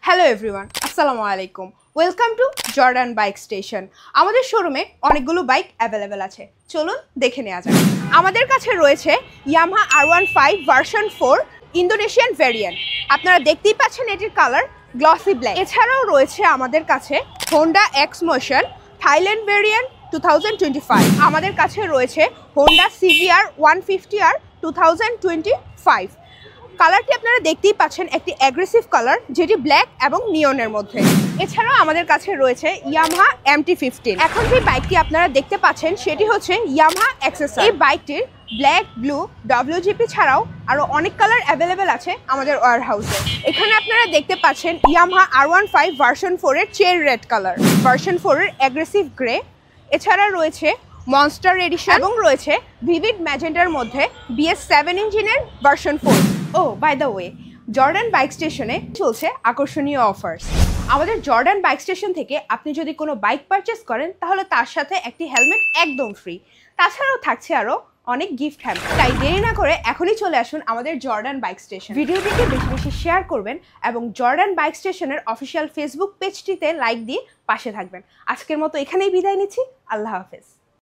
Hello everyone, আসসালামু আলাইকুম। Welcome to Jordan bike station. আমাদের শোরুমে অনেকগুলো বাইক অ্যাভেলেবেল আছে, চলুন দেখে নেওয়া যাক। আমাদের কাছে রয়েছে Yamaha R15 version 4 Indonesian variant. আপনারা দেখতেই পাচ্ছেন এটির কালার গ্লসি ব্ল্যাক। এছাড়াও রয়েছে আমাদের কাছে Honda x motion Thailand variant 2025। আমাদের কাছে রয়েছে হোন্ডা CBR 150R 2025। কালারটি আপনারা দেখতেই পাচ্ছেন, একটি অ্যাগ্রেসিভ কালার যেটি ব্ল্যাক এবং নিয়নের মধ্যে। এছাড়াও আমাদের কাছে রয়েছে ইয়ামাহা MT-15। এখন যে বাইকটি আপনারা দেখতে পাচ্ছেন সেটি হচ্ছে ইয়ামাহা এক্সেসর। এই বাইকটির ব্ল্যাক, ব্লু, WGP ছাড়াও আরও অনেক কালার অ্যাভেলেবেল আছে আমাদের ওয়্যার হাউসে। এখানে আপনারা দেখতে পাচ্ছেন ইয়ামাহা R15 ভার্সন 4-এর চেরি রেড কালার, ভার্সন 4-এর অ্যাগ্রেসিভ গ্রে, এছাড়া রয়েছে মনস্টার এডিশন এবং রয়েছে ভিভিড ম্যাজেন্টার মধ্যে BS7 ইঞ্জিনের version 4। Oh by the way, Jordan bike স্টেশনে চলছে আকর্ষণীয় অফার্স। আমাদের জর্ডান বাইক স্টেশন থেকে আপনি যদি কোনো বাইক পারচেস করেন তাহলে তার সাথে একটি হেলমেট একদম ফ্রি। তাছাড়াও থাকছে আরও অনেক গিফট হ্যাম্পার। তাই দেরি না করে এখনই চলে আসুন আমাদের জর্ডান বাইক স্টেশন। ভিডিওটিকে বেশি বেশি শেয়ার করবেন এবং জর্ডান বাইক স্টেশনের অফিসিয়াল ফেসবুক পেজটিতে লাইক দিয়ে পাশে থাকবেন। আজকের মতো এখানেই বিদায় নিচ্ছি। আল্লাহ হাফেজ।